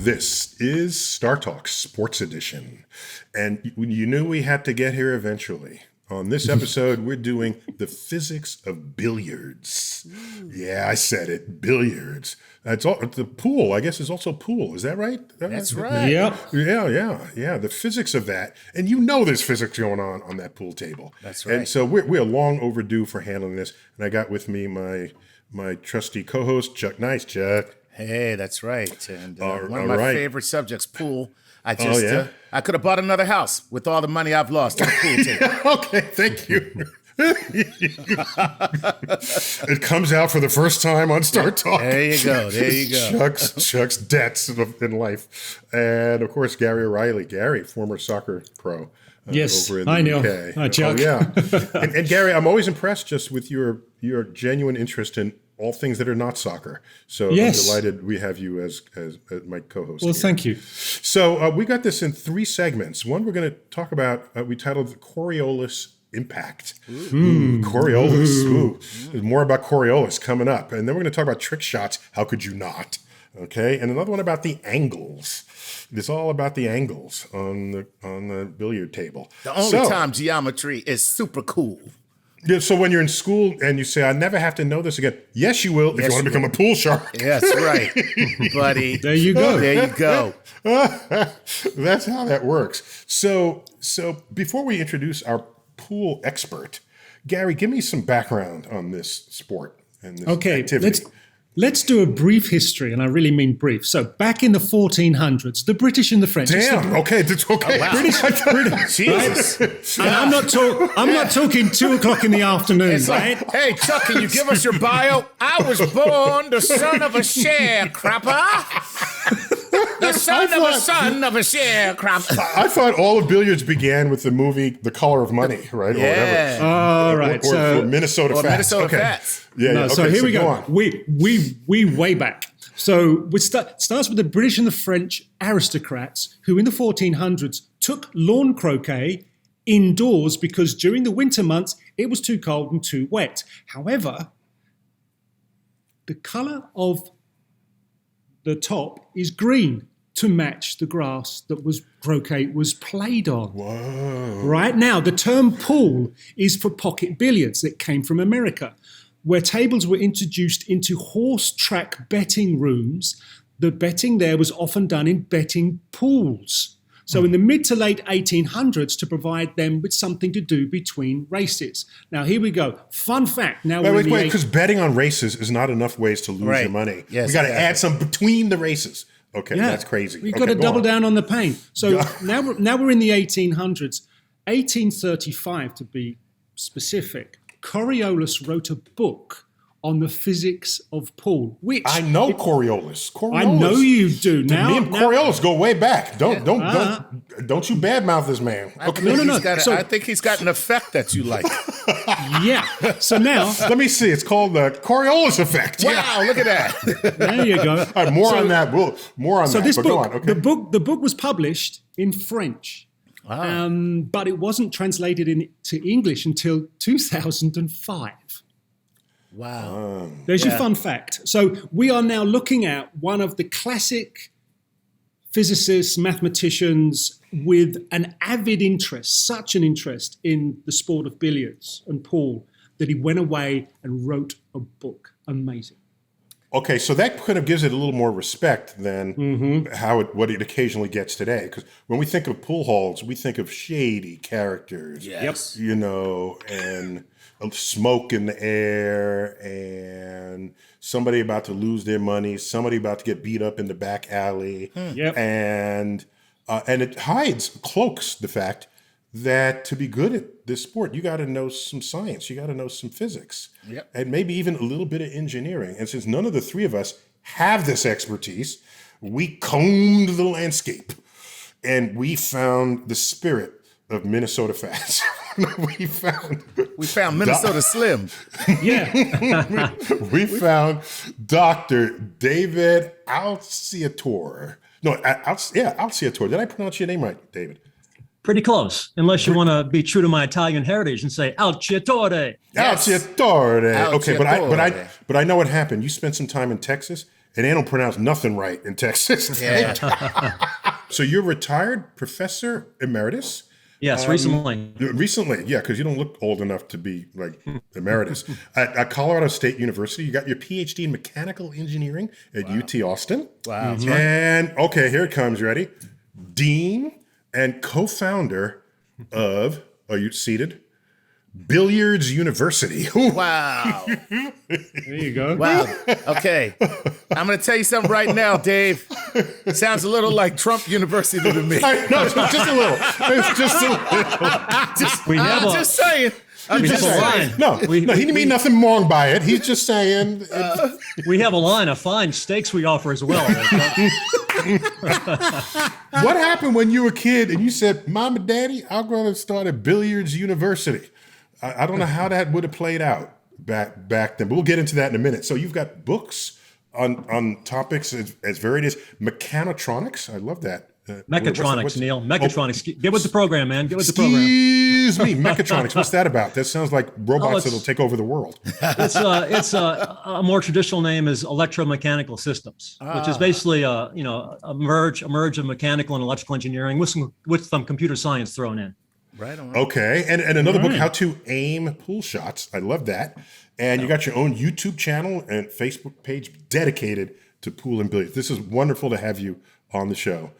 This is StarTalk Sports Edition, and you knew we had to get here eventually. On this episode, we're doing the physics of billiards. Yeah, I said it, billiards. It's the pool, I guess, is also pool. Is that right? That's right. Yeah. The physics of that. And you know there's physics going on that pool table. That's right. And so we're long overdue for handling this. And I got with me my trusty co-host, Chuck Nice. Chuck. Hey, that's right. And one of all my right. favorite subjts, pool. I yeah? could have bought another house with all the money I've lost on the pool table. Okay, thank you. It comes out for the first time on StarTalk. There you go. Chuck's debts in life. And, of course, Gary O'Reilly. Gary, former soccer pro. Yes, over in the I know. UK. Hi, Chuck. Oh, yeah. And Gary, I'm always impressed just with your genuine interest in all things that are not soccer. So yes. I'm delighted we have you as my co-host. Well, here. thank you. So we got this in 3 segments. One, we're going to talk about, we titled the Coriolis Impact. Coriolis. There's more about Coriolis coming up. And then we're going to talk about trick shots. How could you not? Okay. And another one about the angles. It's all about the angles on the billiard table. The only time geometry is super cool. Yeah, so when you're in school and you say, I never have to know this again. Yes, you will if you want to become a pool shark. That's right, buddy. There you go. There you go. That's how that works. So before we introduce our pool expert, Gary, give me some background on this sport and this activity. Let's do a brief history, and I really mean brief. So back in the 1400s, the British and the French. Damn. Okay. That's okay. Oh, wow. British. Jesus. And I'm not talking 2:00 in the afternoon, It's right? like, hey, Chuck, can you give us your bio? I was born the son of a sharecropper. The son of a sharecropper. I thought all of billiards began with the movie The Color of Money, right? Yeah. Or whatever. All right. Or Minnesota Fats. Minnesota okay. Fats. Yeah. No, Okay, so here we go. on. We way back. So it starts with the British and the French aristocrats who in the 1400s took lawn croquet indoors because during the winter months it was too cold and too wet. However, the colour of the top is green to match the grass that croquet was played on. Whoa. Right now, the term pool is for pocket billiards that came from America, where tables were introduced into horse track betting rooms. The betting there was often done in betting pools. So in the mid to late 1800s to provide them with something to do between races. Now, here we go. Fun fact. Now Wait, because betting on races is not enough ways to lose your money. Yes, we got to exactly. add some between the races. Okay, that's crazy. We've got to double down on the pain. So now we're in the 1800s. 1835, to be specific, Coriolis wrote a book on the physics of pool, which I know Coriolis. I know you do. Me and Coriolis go way back. Don't you badmouth this man. Okay. No. I think he's got an effect that you like. Yeah. So now, Let me see. It's called the Coriolis Effect. Wow, look at that. there you go. All right, more on that. So this but book, go on. Okay. the book was published in French, but it wasn't translated into English until 2005. Wow. There's your fun fact. So we are now looking at one of the classic physicists, mathematicians with an avid interest, such an interest in the sport of billiards and pool, that he went away and wrote a book. Amazing. Okay, so that kind of gives it a little more respect than what it occasionally gets today. Because when we think of pool halls, we think of shady characters, Yes. and smoke in the air, and somebody about to lose their money, somebody about to get beat up in the back alley, and it cloaks the fact that to be good at this sport, you got to know some science, you got to know some physics, and maybe even a little bit of engineering. And since none of the 3 of us have this expertise, we combed the landscape and we found the spirit of Minnesota Fats. we found Minnesota Slim. Yeah. we found Dr. David Alciatore. No, Alciatore. Did I pronounce your name right, David? Pretty close, unless you want to be true to my Italian heritage and say Alciatore. Yes. Alciatore. Okay, Alciatore. but I know what happened. You spent some time in Texas, and they don't pronounce nothing right in Texas. Yeah. So you're retired professor emeritus. Yes, recently. Recently, yeah, because you don't look old enough to be like emeritus. At Colorado State University, you got your PhD in mechanical engineering at UT Austin. Wow. And okay, here it comes. Ready? Dean and co-founder of, are you seated? Billiards University. Wow. There you go. Wow. Okay. I'm going to tell you something right now, Dave. Sounds a little like Trump University to me. No, it's just a little. It's just a little. We have I'm just saying. I'm just saying. No, he didn't mean nothing wrong by it. He's just saying. We have a line of fine steaks we offer as well. What happened when you were a kid and you said, Mom and Daddy, I'm going to start a Billiards University? I don't know how that would have played out back then, but we'll get into that in a minute. So you've got books on topics as varied as mechanotronics. I love that. Mechatronics, Neil. Mechatronics. Get with the program, man. Get with the program. Excuse me, mechatronics. What's that about? That sounds like robots that'll take over the world. It's a more traditional name is electromechanical systems, which is basically a merge of mechanical and electrical engineering with some computer science thrown in. Right on. Okay, and another book, How to Aim Pool Shots. I love that. And you got your own YouTube channel and Facebook page dedicated to pool and billiards. This is wonderful to have you on the show.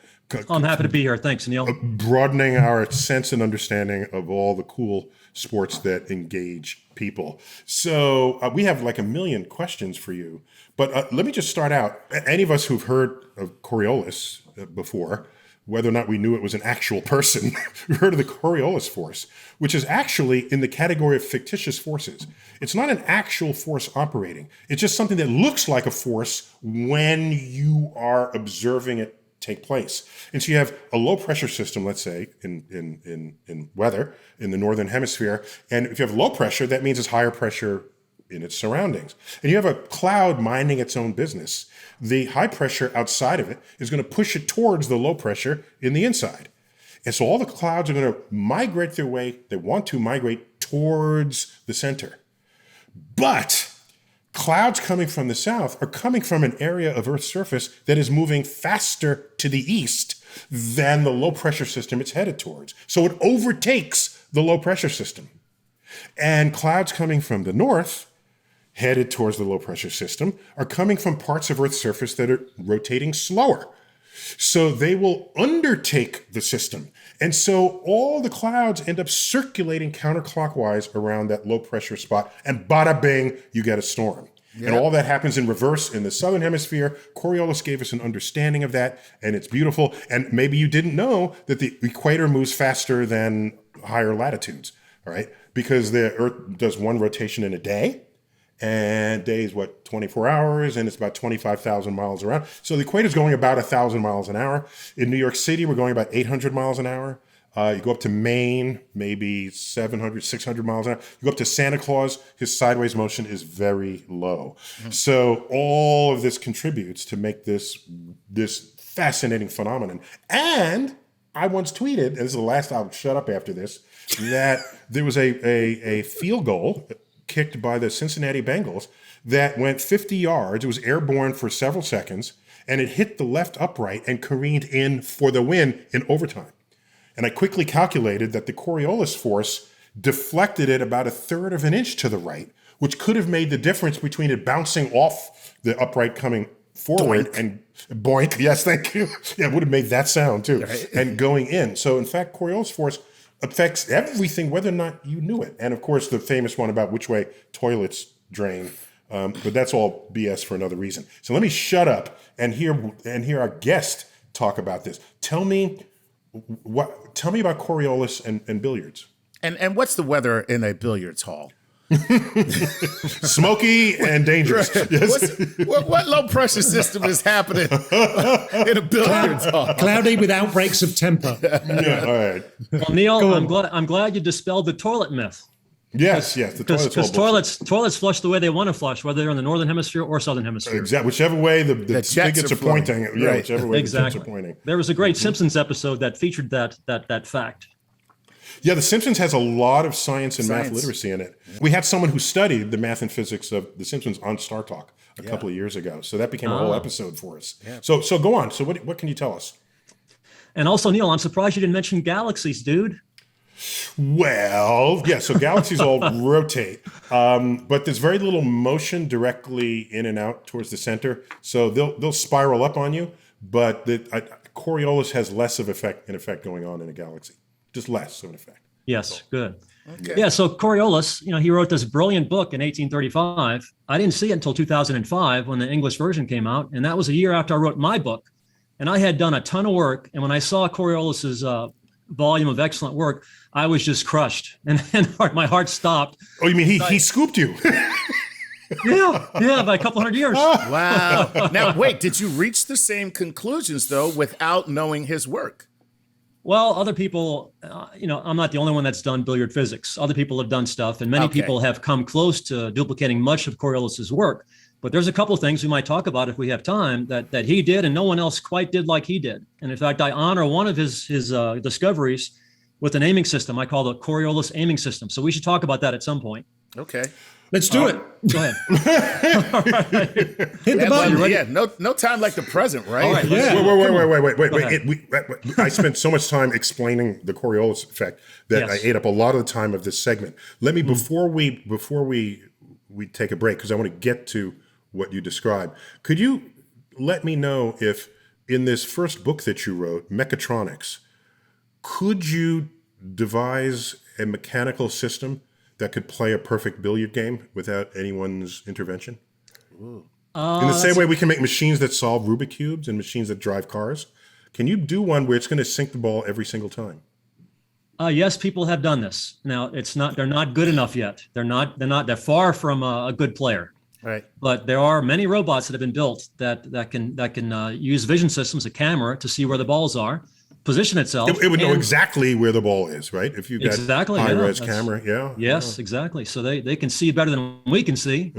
I'm happy to be here. Thanks, Neil. Broadening our sense and understanding of all the cool sports that engage people. So we have like a million questions for you. But let me just start out. Any of us who've heard of Coriolis before, whether or not we knew it was an actual person, we heard of the Coriolis force, which is actually in the category of fictitious forces. It's not an actual force operating. It's just something that looks like a force when you are observing it take place. And so you have a low pressure system, let's say, in weather in the northern hemisphere. And if you have low pressure, that means it's higher pressure in its surroundings. And you have a cloud minding its own business. The high pressure outside of it is going to push it towards the low pressure in the inside. And so all the clouds are going to migrate their way. They want to migrate towards the center. But clouds coming from the south are coming from an area of Earth's surface that is moving faster to the east than the low pressure system it's headed towards. So it overtakes the low pressure system. And clouds coming from the north, headed towards the low pressure system, are coming from parts of Earth's surface that are rotating slower. So they will undertake the system. And so all the clouds end up circulating counterclockwise around that low pressure spot, and bada bing, you get a storm. Yep. And all that happens in reverse in the southern hemisphere. Coriolis gave us an understanding of that, and it's beautiful. And maybe you didn't know that the equator moves faster than higher latitudes, all right? Because the Earth does one rotation in a day, and day is 24 hours, and it's about 25,000 miles around. So the equator is going about 1,000 miles an hour. In New York City, we're going about 800 miles an hour. You go up to Maine, maybe 700, 600 miles an hour. You go up to Santa Claus, his sideways motion is very low. So all of this contributes to make this fascinating phenomenon. And I once tweeted, and this is the last, I'll shut up after this, that there was a field goal kicked by the Cincinnati Bengals that went 50 yards. It was airborne for several seconds, and it hit the left upright and careened in for the win in overtime. And I quickly calculated that the Coriolis force deflected it about 1/3 of an inch to the right, which could have made the difference between it bouncing off the upright coming forward and boink. Yes, thank you. Yeah, it would have made that sound too. Right. And going in. So in fact, Coriolis force affects everything, whether or not you knew it. And of course, the famous one about which way toilets drain. But that's all BS for another reason. So let me shut up and hear our guest talk about this. Tell me about Coriolis and billiards. And what's the weather in a billiards hall? Smoky and dangerous. Yes. What low pressure system is happening in a billiards hall? Cloudy with outbreaks of temper. Yeah, all right. Well, Neil, I'm glad you dispelled the toilet myth. Yes. Because toilets flush the way they want to flush, whether they're in the northern hemisphere or southern hemisphere. Exactly. Whichever way the spigots are pointing. Yeah, right. Whichever way the spigots are pointing. There was a great Simpsons episode that featured that fact. Yeah, The Simpsons has a lot of science and math literacy in it. We had someone who studied the math and physics of The Simpsons on StarTalk a couple of years ago. So that became a whole episode for us. Yeah. So go on. So what can you tell us? And also, Neil, I'm surprised you didn't mention galaxies, dude. Well, yeah, so galaxies all rotate, but there's very little motion directly in and out towards the center. So they'll spiral up on you, but Coriolis has less of an effect going on in a galaxy. Just less of an effect. Yes, good. Okay. Yeah, so Coriolis, he wrote this brilliant book in 1835. I didn't see it until 2005 when the English version came out, and that was a year after I wrote my book. And I had done a ton of work, and when I saw Coriolis's volume of excellent work, I was just crushed, and my heart stopped. Oh, you mean he scooped you? Yeah, by a couple hundred years. Wow. Now, wait, did you reach the same conclusions, though, without knowing his work? Well, other people, I'm not the only one that's done billiard physics. Other people have done stuff, and many people have come close to duplicating much of Coriolis's work. But there's a couple of things we might talk about if we have time that he did and no one else quite did like he did. And in fact, I honor one of his discoveries with an aiming system I call the Coriolis aiming system. So we should talk about that at some point. Okay. Let's do it. Go ahead. All right. Hit the button. Yeah, no time like the present, right? All right. Wait. I spent so much time explaining the Coriolis effect that I ate up a lot of the time of this segment. Let me, before we take a break, because I want to get to what you described, could you let me know if in this first book that you wrote, Mechatronics, could you devise a mechanical system that could play a perfect billiard game without anyone's intervention? In the same way we can make machines that solve Rubik cubes and machines that drive cars, can you do one where it's going to sink the ball every single time? Yes, people have done this. Now, they're not good enough yet. They're far from a good player. Right. But there are many robots that have been built that can use vision systems, a camera, to see where the balls are, position itself. It would know exactly where the ball is, right? If you got high-res camera, Yes, exactly. So they can see better than we can see,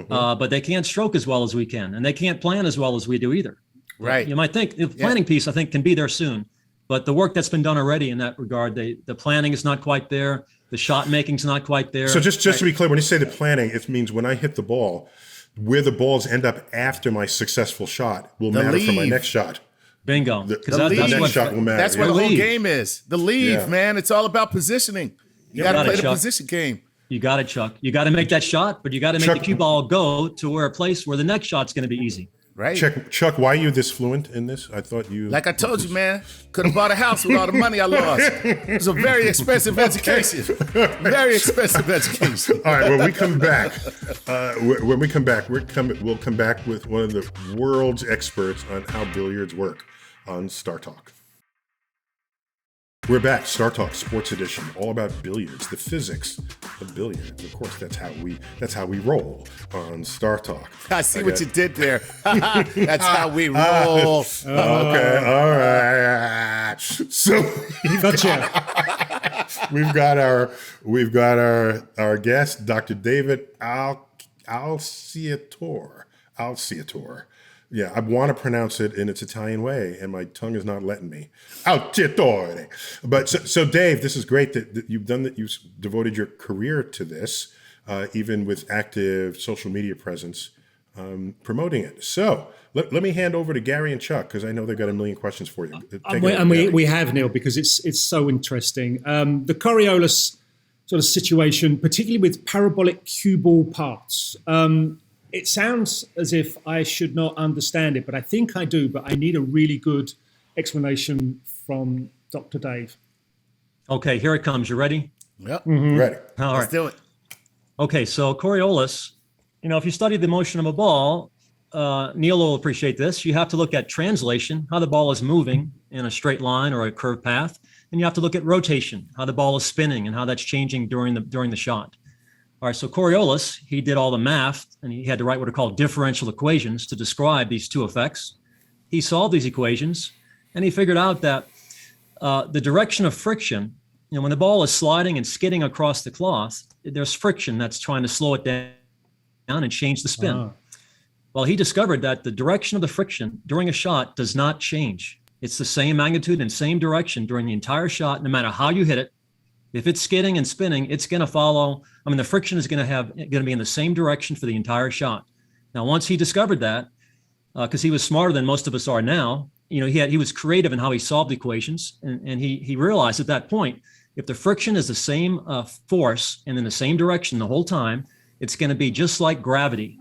but they can't stroke as well as we can, and they can't plan as well as we do either. Right. You might think the planning piece, I think, can be there soon. But the work that's been done already in that regard, the planning is not quite there. The shot making's not quite there. So just to be clear, when you say the planning, it means when I hit the ball, where the balls end up after my successful shot will matter for my next shot. Bingo. The next shot will matter. That's what the whole game is. The leave, man. It's all about positioning. You got to play the position game. You got it, Chuck. You got to make that shot, but you got to make the cue ball go to a place where the next shot's going to be easy. Right. Chuck, why are you this fluent in this? I thought you... Like I told you, man, could have bought a house with all the money I lost. It was a very expensive education. Very expensive education. All right, when we come back, we'll come back with one of the world's experts on how billiards work on StarTalk. We're back, StarTalk Sports Edition, all about billiards, the physics of billiards. Of course, that's how we roll on StarTalk. I see what you did there. That's how we roll. Okay, all right. So we've got our guest, Dr. David Alciatore. Yeah, I want to pronounce it in its Italian way, and my tongue is not letting me. Alciatore. But so Dave, this is great that you've done that. You've devoted your career to this, even with active social media presence, promoting it. So let me hand over to Gary and Chuck, because I know they've got a million questions for you. We have, Neil, because it's so interesting. The Coriolis sort of situation, particularly with parabolic cubal parts. It sounds as if I should not understand it, but I think I do. But I need a really good explanation from Dr. Dave. Okay, here it comes. You ready? Yep. Mm-hmm. Ready. All right. Let's do it. Okay, so Coriolis, if you study the motion of a ball, Neil will appreciate this. You have to look at translation, how the ball is moving in a straight line or a curved path, and you have to look at rotation, how the ball is spinning and how that's changing during the shot. All right, so Coriolis, he did all the math, and he had to write what are called differential equations to describe these two effects. He solved these equations, and he figured out that the direction of friction, when the ball is sliding and skidding across the cloth, there's friction that's trying to slow it down and change the spin. Well, he discovered that the direction of the friction during a shot does not change. It's the same magnitude and same direction during the entire shot, no matter how you hit it, If it's skidding and spinning, it's going to follow. I mean, the friction is going to be in the same direction for the entire shot. Now, once he discovered that, because he was smarter than most of us are now, he was creative in how he solved equations, and he realized at that point, if the friction is the same force and in the same direction the whole time, it's going to be just like gravity.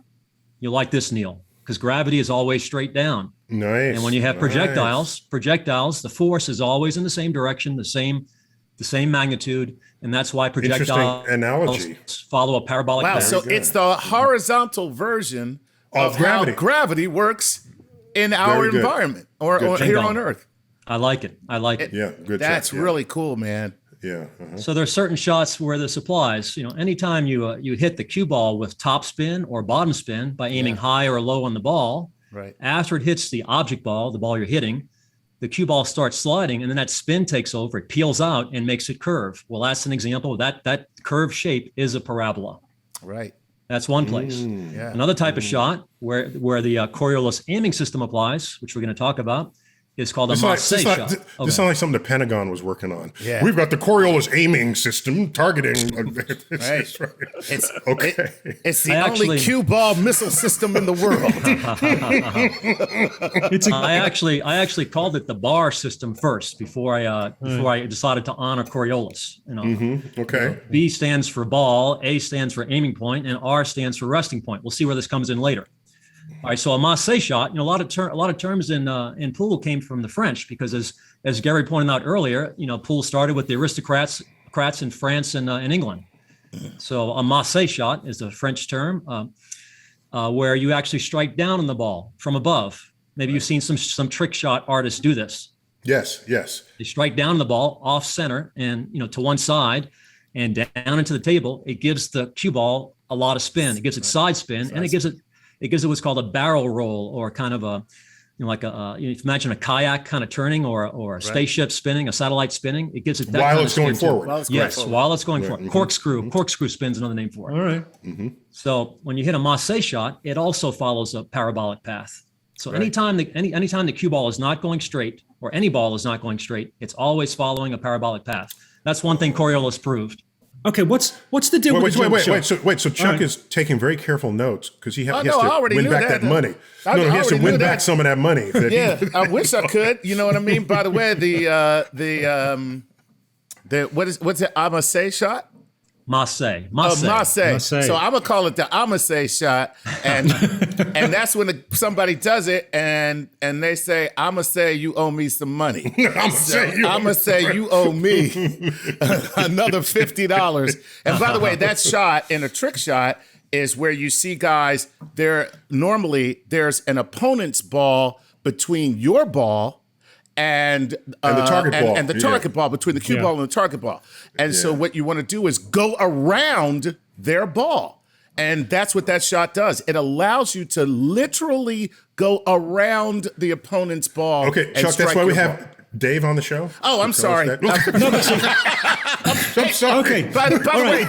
You'll like this, Neil, because gravity is always straight down. Nice. And when you have projectiles, the force is always in the same direction, the same magnitude, and that's why projectiles analogy. Follow a parabolic path. So it's the horizontal version of gravity. How gravity works in our environment or here on Earth. I like it. Yeah, good. That's really cool, man. Yeah. So there are certain shots where this applies. Anytime you hit the cue ball with top spin or bottom spin by aiming high or low on the ball, right after it hits the object ball, the ball you're hitting, the cue ball starts sliding, and then that spin takes over. It peels out and makes it curve. Well, that's an example of that curved shape is a parabola. Right. That's one place. Yeah. Another type of shot where the Coriolis aiming system applies, which we're going to talk about, is called a Masse shot. This sounds like something the Pentagon was working on. Yeah. We've got the Coriolis aiming system targeting. Right. It's the I only cue ball missile system in the world. I actually called it the bar system first before I decided to honor Coriolis. Okay. B stands for ball, A stands for aiming point, and R stands for resting point. We'll see where this comes in later. All right, so a Masse shot, a lot of terms in pool came from the French because as Gary pointed out earlier, pool started with the aristocrats in France and in England. So a Masse shot is a French term where you actually strike down on the ball from above. Maybe you've seen some trick shot artists do this. Yes. They strike down on the ball off center and to one side and down into the table. It gives the cue ball a lot of spin. It gives it side spin, and it gives it what's called a barrel roll, or kind of a, imagine a kayak kind of turning, or a spaceship spinning, a satellite spinning. It gives it that while it's going forward. While it's going forward. Corkscrew spin's another name for it. All right. So when you hit a Masse shot, it also follows a parabolic path. So anytime the cue ball is not going straight, or any ball is not going straight, it's always following a parabolic path. That's one thing Coriolis proved. Okay, what's the deal with the jump shot? So Chuck is taking very careful notes because he has to already win knew back that money. I he has to already win knew back that. some of that money. I wish I could. You know what I mean? By the way, what's it? Masse shot? Masse. Masse. So I'm gonna call it the Masse shot, and that's when somebody does it, and they say, "I'm gonna say you owe me some money." I'm gonna say you owe me another $50. And by the way, that shot in a trick shot is where you see guys. There's an opponent's ball between your ball and the target ball, and the target ball, between the cue ball and the target ball. And so what you want to do is go around their ball. And that's what that shot does. It allows you to literally go around the opponent's ball. Okay, Chuck, that's why we have Dave on the show. Oh, I'm sorry. I'm sorry. Okay. By the way,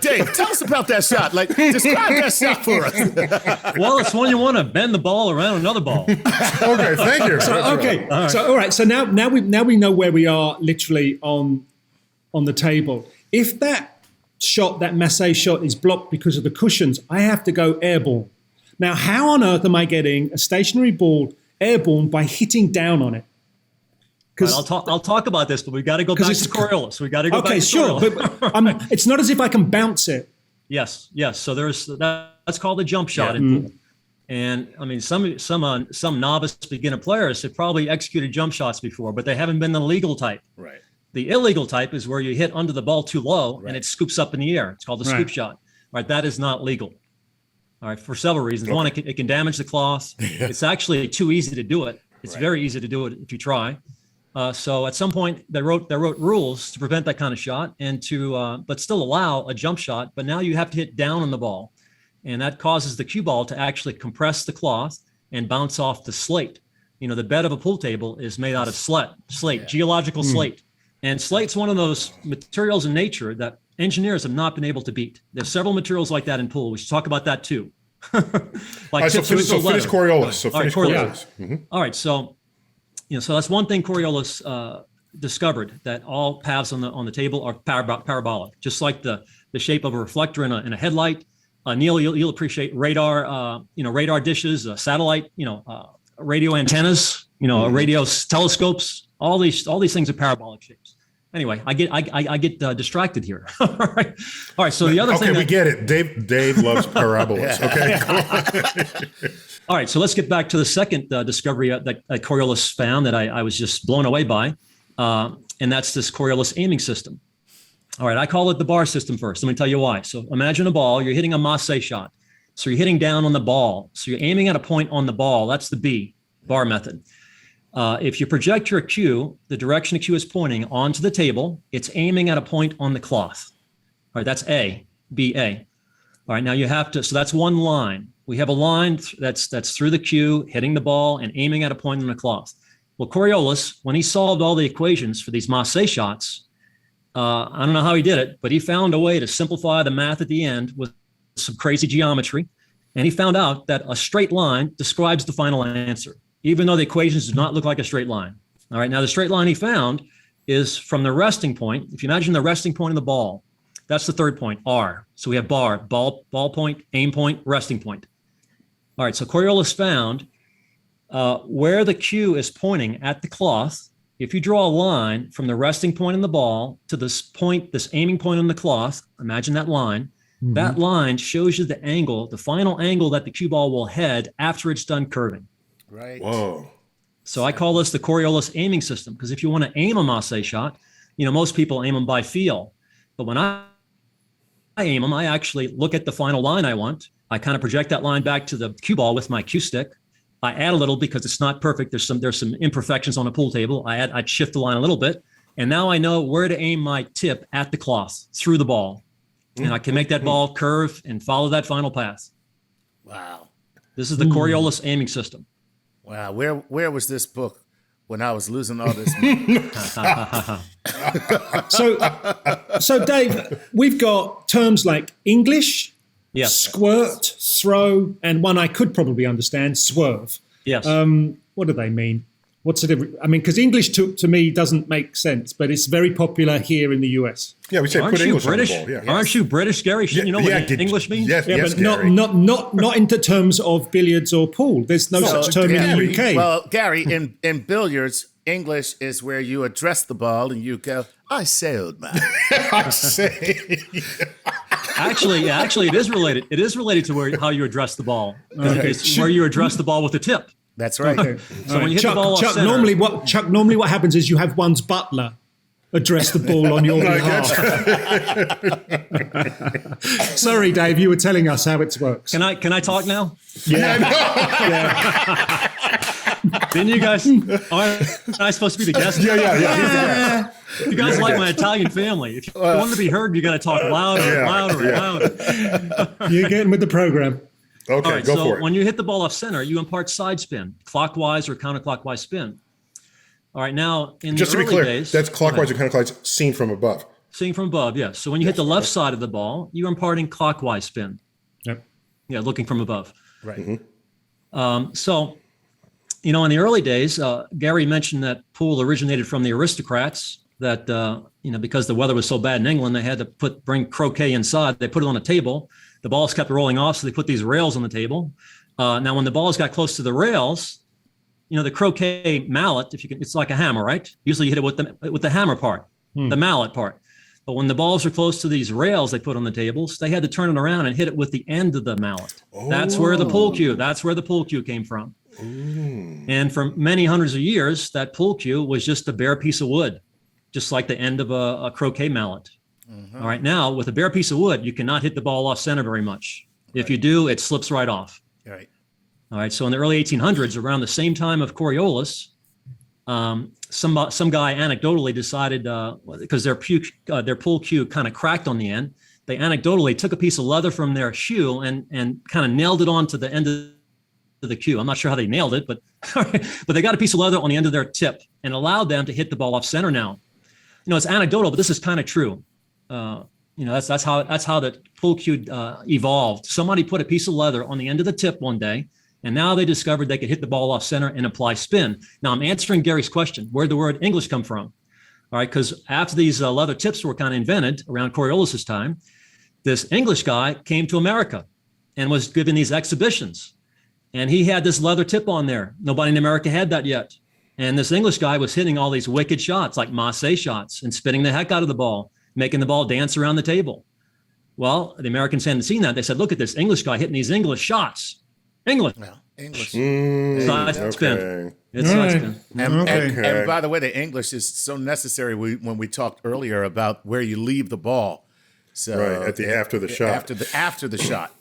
Dave, tell us about that shot. Describe that shot for us. Well, it's when you want to bend the ball around another ball. Okay, thank you. All right. So now we know where we are literally on the table. If that Masse shot is blocked because of the cushions, I have to go airborne. Now, how on earth am I getting a stationary ball airborne by hitting down on it? Right, I'll talk about this, but we got to go back to Coriolis. We got to go back to Coriolis. But it's not as if I can bounce it. Yes. So that's called a jump shot in pool. And I mean, some novice beginner players have probably executed jump shots before, but they haven't been the legal type. Right. The illegal type is where you hit under the ball too low and it scoops up in the air. It's called the scoop shot. Right. That is not legal. All right. For several reasons. One, it can damage the cloth. It's actually too easy to do it. It's very easy to do it if you try. So at some point they wrote rules to prevent that kind of shot and but still allow a jump shot. But now you have to hit down on the ball, and that causes the cue ball to actually compress the cloth and bounce off the slate. The bed of a pool table is made out of slate, geological slate, and slate's one of those materials in nature that engineers have not been able to beat. There's several materials like that in pool. We should talk about that too. So finish Coriolis. All right, so. So that's one thing Coriolis discovered that all paths on the table are parabolic, just like the shape of a reflector in a headlight. Neil, you'll appreciate radar, radar dishes, satellite, radio antennas, radio telescopes. All these things are parabolic shapes. Anyway, I get distracted here. All right. So the other thing. Okay, we get it. Dave loves parabolas. Okay. All right. So let's get back to the second discovery that Coriolis found that I was just blown away by, and that's this Coriolis aiming system. All right. I call it the bar system first. Let me tell you why. So imagine a ball. You're hitting a Masse shot. So you're hitting down on the ball. So you're aiming at a point on the ball. That's the B, bar method. If you project your cue, the direction the cue is pointing onto the table, it's aiming at a point on the cloth. All right, that's A, B, A. All right, now you have to, so that's one line. We have a line that's through the cue, hitting the ball and aiming at a point on the cloth. Well, Coriolis, when he solved all the equations for these Masse shots, I don't know how he did it, but he found a way to simplify the math at the end with some crazy geometry. And he found out that a straight line describes the final answer, even though the equations do not look like a straight line. All right, now the straight line he found is from the resting point. If you imagine the resting point of the ball, that's the third point, R. So we have bar, ball point, aim point, resting point. All right, so Coriolis found where the cue is pointing at the cloth. If you draw a line from the resting point in the ball to this point, this aiming point on the cloth, imagine that line. Mm-hmm. That line shows you the angle, the final angle that the cue ball will head after it's done curving. Right. Whoa. So I call this the Coriolis aiming system, because if you want to aim a Masse shot, most people aim them by feel. But when I aim them, I actually look at the final line I want. I kind of project that line back to the cue ball with my cue stick. I add a little because it's not perfect. There's some imperfections on a pool table. I'd shift the line a little bit. And now I know where to aim my tip at the cloth through the ball. And I can make that ball curve and follow that final path. Wow. This is the Coriolis aiming system. Wow. Where was this book when I was losing all this money? So Dave, we've got terms like English, yes, squirt, throw, and one I could probably understand, swerve. Yes. What do they mean? What's the difference? I mean, because English to me doesn't make sense, but it's very popular here in the US. Yeah, we say Aren't put you English British? on the ball. Yeah. Aren't you British, Gary? Shouldn't you know what English means? Yes, Yeah, yes, but Gary. not into terms of billiards or pool. There's no such term in the UK. Well, Gary, in billiards, English is where you address the ball and you go, "I sailed, man." I say. Actually, it is related. It is related to how you address the ball. It's where you address the ball with the tip. That's right. Okay. So when you hit the ball off center, normally what happens is you have one's butler address the ball on your behalf. Sorry, Dave, you were telling us how it works. Can I talk now? Yeah. Didn't you guys? Am I supposed to be the guest? Yeah. You guys like my Italian family. If you want to be heard, you got to talk louder. You're getting with the program. Okay, all right, go so for it. when you hit the ball off center, you impart side spin, clockwise or counterclockwise spin. All right, now in Just the to be early clear, days, that's clockwise or counterclockwise seen from above. Seeing from above, yes. So when you hit the left side of the ball, you're imparting clockwise spin. Yep. Yeah, looking from above. Right. Mm-hmm. So, in the early days, Gary mentioned that pool originated from the aristocrats. That because the weather was so bad in England, they had to bring croquet inside. They put it on a table. The balls kept rolling off, so they put these rails on the table. Now, when the balls got close to the rails, the croquet mallet, it's like a hammer, right? Usually you hit it with the hammer part, the mallet part. But when the balls are close to these rails they put on the tables, they had to turn it around and hit it with the end of the mallet. Oh. That's where the pool cue came from. Ooh. And for many hundreds of years, that pool cue was just a bare piece of wood, just like the end of a croquet mallet. Mm-hmm. All right, now with a bare piece of wood, you cannot hit the ball off center very much. Right. If you do, it slips right off. Right. All right, so in the early 1800s, around the same time of Coriolis, some guy anecdotally decided, because their pool cue kind of cracked on the end, they anecdotally took a piece of leather from their shoe and kind of nailed it onto the end of the cue. I'm not sure how they nailed it, but they got a piece of leather on the end of their tip and allowed them to hit the ball off center now. It's anecdotal, but this is kind of true. That's how the pool cue evolved. Somebody put a piece of leather on the end of the tip one day, and now they discovered they could hit the ball off center and apply spin. Now I'm answering Gary's question. Where'd the word English come from? All right, because after these leather tips were kind of invented around Coriolis' time, this English guy came to America and was giving these exhibitions. And he had this leather tip on there. Nobody in America had that yet. And this English guy was hitting all these wicked shots, like Masse shots, and spinning the heck out of the ball, making the ball dance around the table. Well, the Americans hadn't seen that. They said, look at this English guy hitting these English shots. English. Well, English. Side spin. It's side spin. And by the way, the English is so necessary when we talked earlier about where you leave the ball. So right, after the shot. After the shot.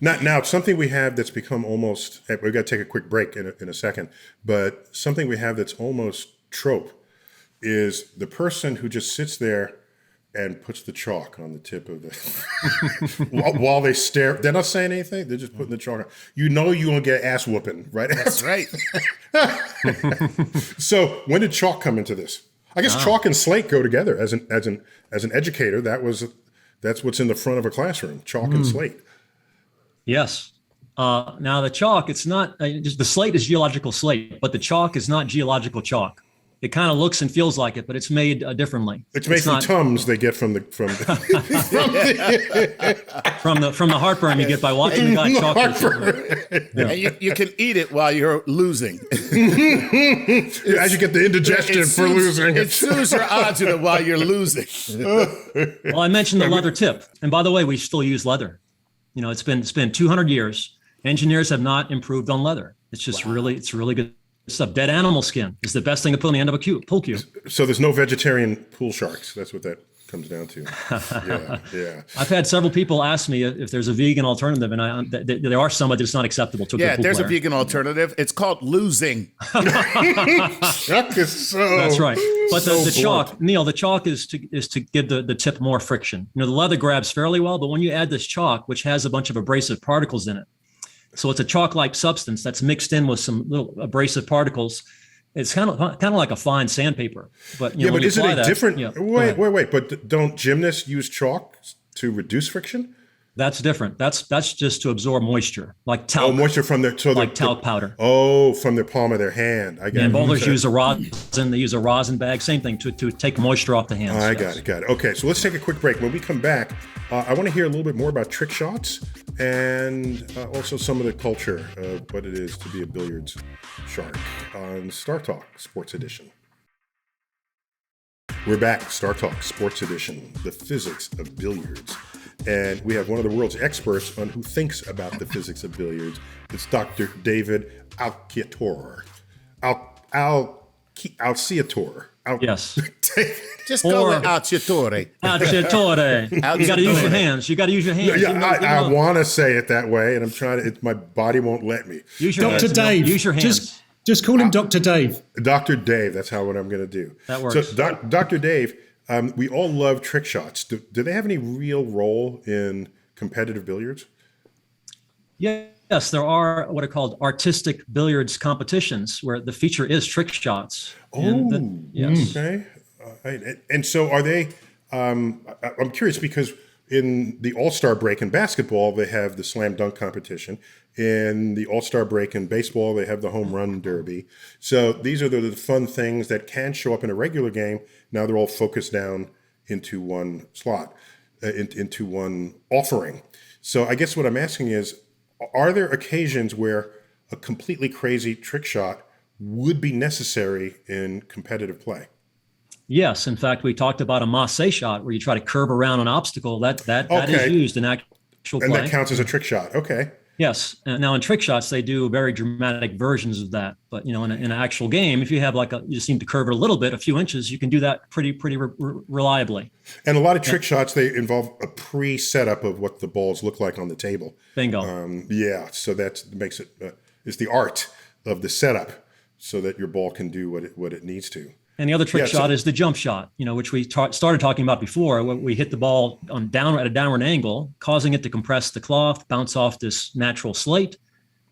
Now, something we have that's become almost, we've got to take a quick break in a second, but something we have that's almost trope is the person who just sits there and puts the chalk on the tip of the, while they stare. They're not saying anything. They're just putting the chalk on. You know you're going to get ass whooping, right? That's right. So when did chalk come into this? I guess chalk and slate go together. As an educator, that's what's in the front of a classroom, chalk and slate. Yes. Now the chalk, it's not just the slate is geological slate, but the chalk is not geological chalk. It kind of looks and feels like it, but it's made differently. It's made from Tums they get from the from the heartburn you get by watching the guy chalk. And you can eat it while you're losing. As you get the indigestion for losing. It soothes your agita while you're losing. Well, I mentioned the leather tip, and by the way, we still use leather. You know, it's been 200 years. Engineers have not improved on leather. It's just it's really good stuff. Dead animal skin is the best thing to put on the end of a pool cue. So there's no vegetarian pool sharks. That's what that comes down to. Yeah. I've had several people ask me if there's a vegan alternative, and there are some, but it's not acceptable to a good pool there's player. A vegan alternative. It's called losing. Chuck is so. That's right. But so the chalk, Neil, the chalk is to give the tip more friction. You know, the leather grabs fairly well, but when you add this chalk, which has a bunch of abrasive particles in it, so it's a chalk-like substance that's mixed in with some little abrasive particles. It's kind of like a fine sandpaper. But but isn't it different? Wait. But don't gymnasts use chalk to reduce friction? That's different. That's just to absorb moisture, like talc. Oh, moisture from their talc powder. Oh, from the palm of their hand. I got it. And bowlers use a rosin. They use a rosin bag. Same thing to take moisture off the hands. I got it. Okay, so let's take a quick break. When we come back, I want to hear a little bit more about trick shots and also some of the culture of what it is to be a billiards shark on StarTalk Sports Edition. We're back, StarTalk Sports Edition, the physics of billiards. And we have one of the world's experts on who thinks about the physics of billiards. It's Dr. David Alciatore. Alciatore. Yes. Just call it Alciatore. Alciatore. You got to use your hands. I want to say it that way, and I'm trying to. My body won't let me. Use your Dr. hands. Dave. Use your hands. Just call him Dr. Dave. Dr. Dave. That's what I'm going to do. That works. So, Dr. Dave, we all love trick shots. Do they have any real role in competitive billiards? Yes, there are what are called artistic billiards competitions where the feature is trick shots. Yes. Okay. And so are they, I'm curious because in the All-Star break in basketball, they have the slam dunk competition. In the All-Star break in baseball, they have the home run derby. So these are the fun things that can show up in a regular game. Now they're all focused down into one slot, into one offering. So I guess what I'm asking is, are there occasions where a completely crazy trick shot would be necessary in competitive play? Yes. In fact, we talked about a Masse shot where you try to curve around an obstacle. That is used in actual play. And that counts as a trick shot. Okay. Yes. Now in trick shots, they do very dramatic versions of that. But in an actual game, if you have you just need to curve it a little bit, a few inches, you can do that pretty reliably. And a lot of trick shots, they involve a pre-setup of what the balls look like on the table. Bingo. So that makes it. It's the art of the setup, so that your ball can do what it needs to. And the other trick shot is the jump shot, which we started talking about before. Where we hit the ball at a downward angle, causing it to compress the cloth, bounce off this natural slate.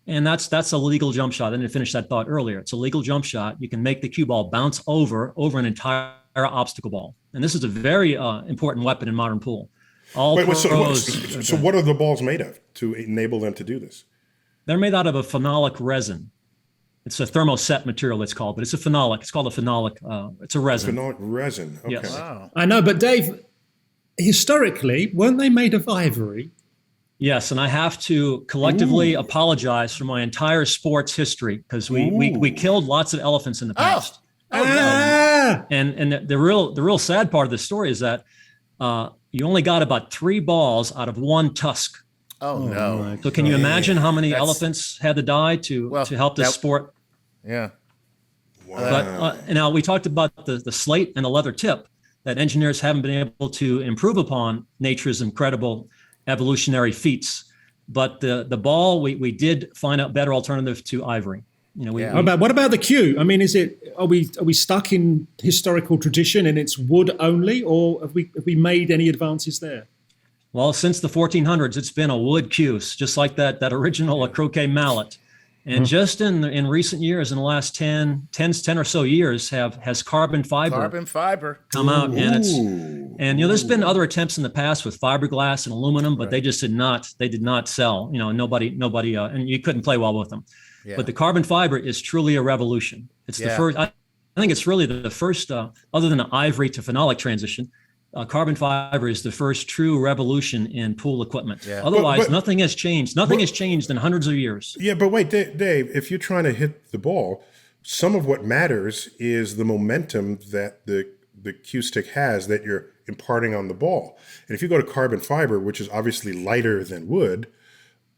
And that's a legal jump shot. I didn't finish that thought earlier. It's a legal jump shot. You can make the cue ball bounce over an entire obstacle ball. And this is a very important weapon in modern pool. So what are the balls made of to enable them to do this? They're made out of a phenolic resin. It's a thermoset material, it's called, but it's a phenolic. It's called a phenolic. It's a resin. Phenolic resin. Okay. Yes. Wow. I know, but Dave, historically, weren't they made of ivory? Yes, and I have to collectively apologize for my entire sports history because we killed lots of elephants in the past. And the real sad part of the story is that you only got about 3 balls out of 1 tusk. Oh no! So can you imagine how many elephants had to die to help this sport? Yeah. Wow. But now we talked about the slate and the leather tip that engineers haven't been able to improve upon nature's incredible evolutionary feats. But the ball, we did find a better alternative to ivory. What about the cue? I mean, are we stuck in historical tradition and it's wood only, or have we made any advances there? Well, since the 1400s, it's been a wood cue, just like that original croquet mallet. And just in recent years, in the last 10 or so years, has carbon fiber come out, and there's been other attempts in the past with fiberglass and aluminum, but they just did not sell. Nobody, and you couldn't play well with them. Yeah. But the carbon fiber is truly a revolution. It's the first. I think it's really the first, other than the ivory to phenolic transition. Carbon fiber is the first true revolution in pool equipment. Yeah. Otherwise, nothing has changed. Nothing has changed in hundreds of years. Yeah, but wait, Dave, if you're trying to hit the ball, some of what matters is the momentum that the cue stick has that you're imparting on the ball. And if you go to carbon fiber, which is obviously lighter than wood,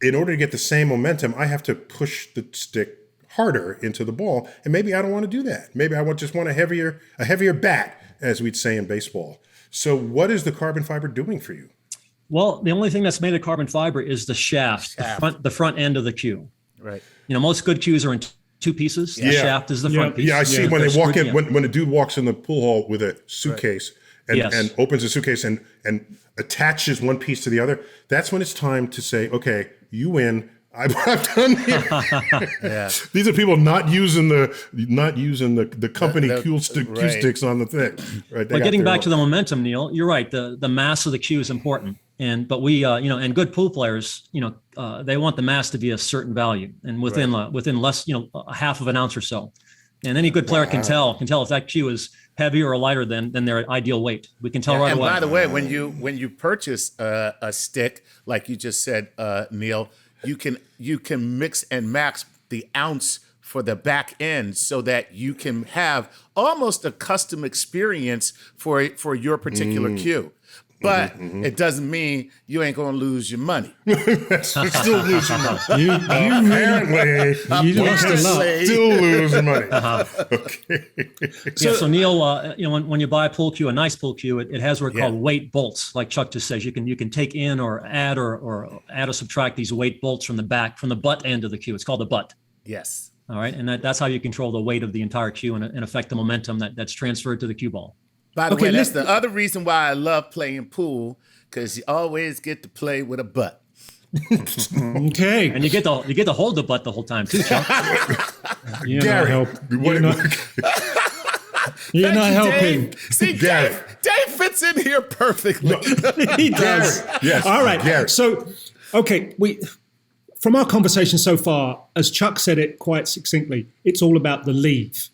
in order to get the same momentum, I have to push the stick harder into the ball. And maybe I don't want to do that. Maybe I just want a heavier bat, as we'd say in baseball. So what is the carbon fiber doing for you? Well, the only thing that's made of carbon fiber is the shaft. The front end of the cue. Right. Most good cues are in 2 pieces. The shaft is the front piece. Yeah, I see when they walk in, when a dude walks in the pool hall with a suitcase and opens a suitcase and attaches one piece to the other, that's when it's time to say, okay, you win. I've done it. These are people not using the company cue sticks on the thing. Right. But getting back to the momentum, Neil, you're right. The mass of the cue is important, but we and good pool players, they want the mass to be a certain value, and within less, a half of an ounce or so. And any good player can tell if that cue is heavier or lighter than their ideal weight. We can tell right away. And by the way, when you purchase a stick, like you just said, Neil, you can mix and match the ounce for the back end so that you can have almost a custom experience for your particular cue. But it doesn't mean you ain't going to lose your money. Still lose your money. You lost a lot. Still lose money. Okay. So Neil, when you buy a pool cue, a nice pool cue, it has what are called weight bolts. Like Chuck just says, you can take in or add or subtract these weight bolts from the butt end of the cue. It's called the butt. Yes. All right, and that's how you control the weight of the entire cue and affect the momentum that's transferred to the cue ball. By the way, that's the other reason why I love playing pool, because you always get to play with a butt. Okay. And you get to hold the butt the whole time too, Chuck. You're not helping. See, Dave fits in here perfectly. He does. Yes. All right. Garrett. So, okay, from our conversation so far, as Chuck said it quite succinctly, it's all about the leave.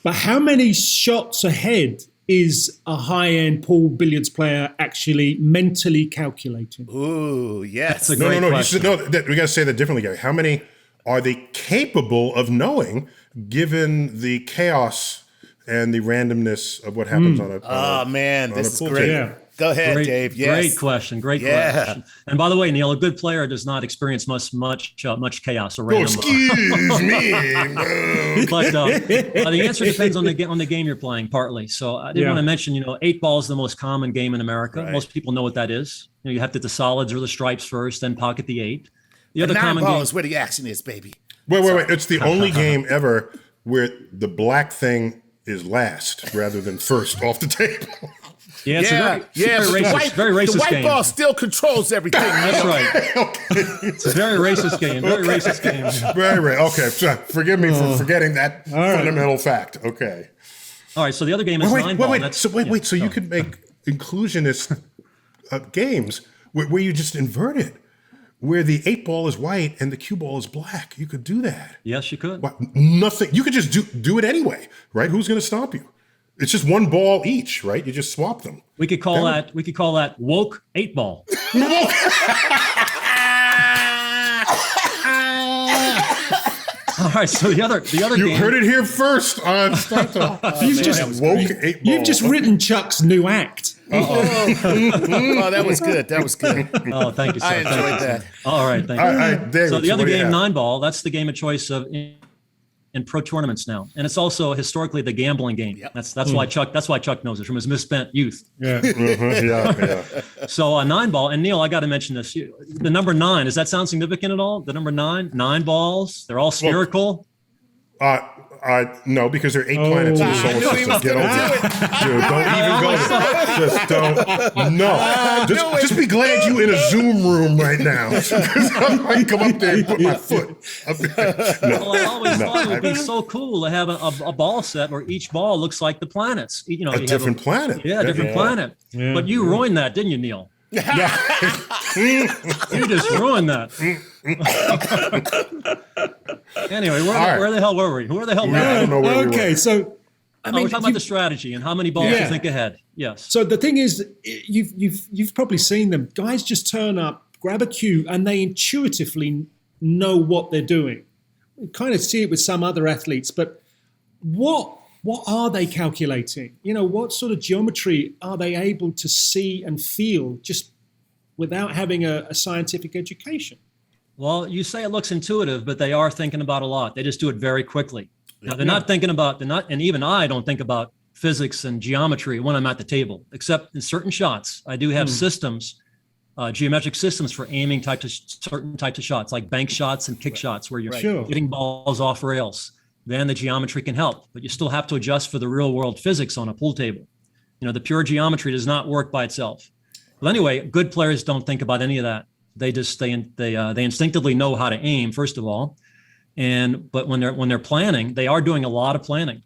But how many shots ahead is a high-end pool billiards player actually mentally calculating? Ooh, yes. That's a great question. We got to say that differently, Gary. How many are they capable of knowing, given the chaos and the randomness of what happens on a this is pool great. table? Go ahead, Dave. Yes. Great question. Question. And by the way, Neil, a good player does not experience much chaos or random. Excuse me. But the answer depends on the game you're playing, partly. So I did want to mention, 8 ball is the most common game in America. Right. Most people know what that is. You have to hit the solids or the stripes first, then pocket the 8. The other common ball game is where the action is, baby. Wait. It's the only game ever where the black thing is last rather than first off the table. Yeah, it's a very racist the white game. ball still controls everything. That's right. It's a very racist game. Very racist game. Very right. Okay, so forgive me for forgetting that fundamental fact. Okay. All right. So the other game is 9 ball. Wait. So you could make inclusionist games where you just invert it. where the 8 ball is white and the cue ball is black. You could do that. Yes, you could. Nothing. You could just do it anyway, right? Who's going to stop you? It's just 1 ball each, right? You just swap them. We could call that woke 8 ball. All right, so the other you game. heard it here first on StarTalk. You've just written Chuck's new act. Oh, that was good. That was good. Oh, thank you, sir. I enjoyed that. All right, thank you. All right, David, so the other game, have? 9 ball, that's the game of choice in pro tournaments now, and it's also historically the gambling game. Yep. That's why Chuck knows it from his misspent youth. Yeah. Yeah. So a 9 ball, and Neil, I got to mention this. The number 9, does that sound significant at all? The number 9 balls, they're all spherical. No, because there are 8 planets in the solar system. Get over it. Dude, don't even go there. Just don't. No. Just be glad you in a Zoom room right now. Because I might come up there and put my foot up there. No. Well, I always thought it would be so cool to have a ball set where each ball looks like the planets. You know, a different planet. Yeah, a different planet. Yeah. But you ruined that, didn't you, Neil? Yeah. You just ruined that. Anyway, where the hell were we? Where the hell were we? I don't know where we were. Okay, so we're talking about the strategy and how many balls you think ahead. Yes. So the thing is, you've probably seen them. Guys just turn up, grab a cue, and they intuitively know what they're doing. You kind of see it with some other athletes, but what are they calculating? You know, what sort of geometry are they able to see and feel just without having a scientific education? Well, you say it looks intuitive, but they are thinking about a lot. They just do it very quickly. Now, they're not thinking about, and even I don't think about physics and geometry when I'm at the table, except in certain shots. I do have systems, geometric systems for aiming certain types of shots, like bank shots and kick shots, where you're getting balls off rails. Then the geometry can help, but you still have to adjust for the real world physics on a pool table. You know, the pure geometry does not work by itself. Well, anyway, good players don't think about any of that. They instinctively know how to aim, first of all, but when they're planning, they are doing a lot of planning,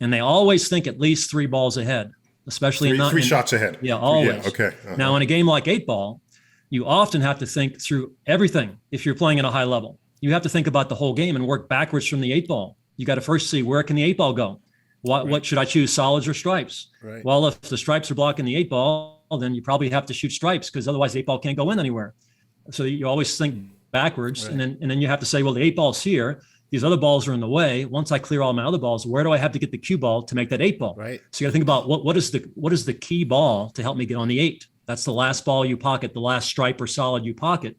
and they always think at least 3 balls ahead, especially three shots ahead. Yeah, always. Yeah, okay. Now, in a game like 8 ball, you often have to think through everything. If you're playing at a high level, you have to think about the whole game and work backwards from the 8 ball. You got to first see, where can the 8 ball go? What should I choose, solids or stripes? Right. Well, if the stripes are blocking the 8 ball, then you probably have to shoot stripes, because otherwise the 8 ball can't go in anywhere. So you always think backwards, and then you have to say, well, the 8 ball's here. These other balls are in the way. Once I clear all my other balls, where do I have to get the cue ball to make that 8 ball? Right. So you got to think about what is the key ball to help me get on the 8. That's the last ball you pocket, the last stripe or solid you pocket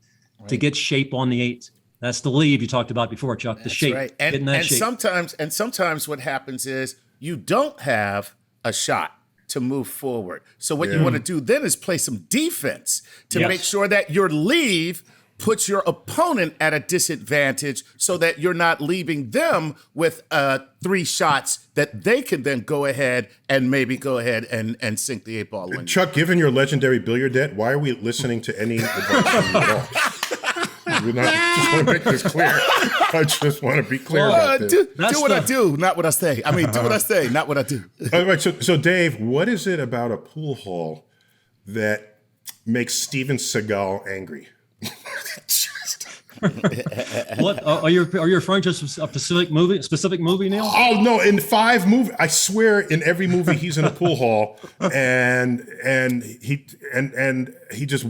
to get shape on the 8. That's the leave you talked about before, Chuck. The shape. Right. And sometimes what happens is you don't have a shot to move forward. So what you want to do then is play some defense to make sure that your leave puts your opponent at a disadvantage, so that you're not leaving them with 3 shots that they can then go ahead and sink the 8 ball in. Chuck, given your legendary billiard debt, why are we listening to any advice from you at all? Just want to make this clear. I just want to be clear about this. Do what I do, not what I say. I mean, do what I say, not what I do. All right, so Dave, what is it about a pool hall that makes Steven Seagal angry? What are you referring to a specific movie, Neil? Oh no! In 5 movies, I swear, in every movie he's in a pool hall, and he just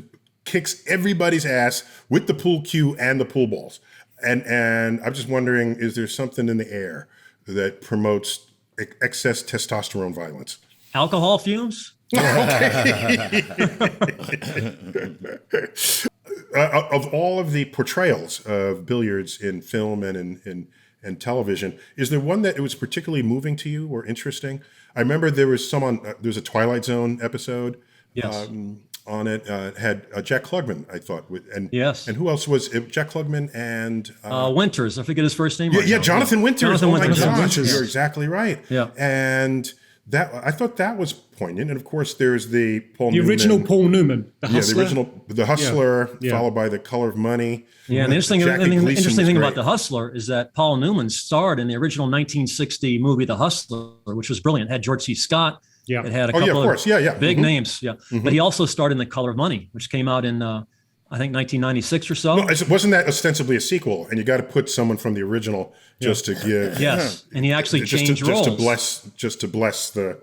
kicks everybody's ass with the pool cue and the pool balls. And I'm just wondering, is there something in the air that promotes excess testosterone violence? Alcohol fumes? Of all of the portrayals of billiards in film and in television, is there one that it was particularly moving to you or interesting? I remember there was there's a Twilight Zone episode. Yes. On it had Jack Klugman, I thought, and who else was it? Jack Klugman and Winters. I forget his first name. Yeah, Jonathan Winters. Oh my gosh, Winters. You're exactly right. Yeah, and that I thought that was poignant. And of course, there's the original Paul Newman, the Hustler. The Hustler, followed by The Color of Money. Yeah, and the interesting thing about The Hustler is that Paul Newman starred in the original 1960 movie The Hustler, which was brilliant. It had George C. Scott. Yeah, it had a couple of big names. Yeah, but he also starred in The Color of Money, which came out in I think 1996 or so. No, wasn't that ostensibly a sequel? And you got to put someone from the original just to give. Yes, and he actually changed roles just to bless the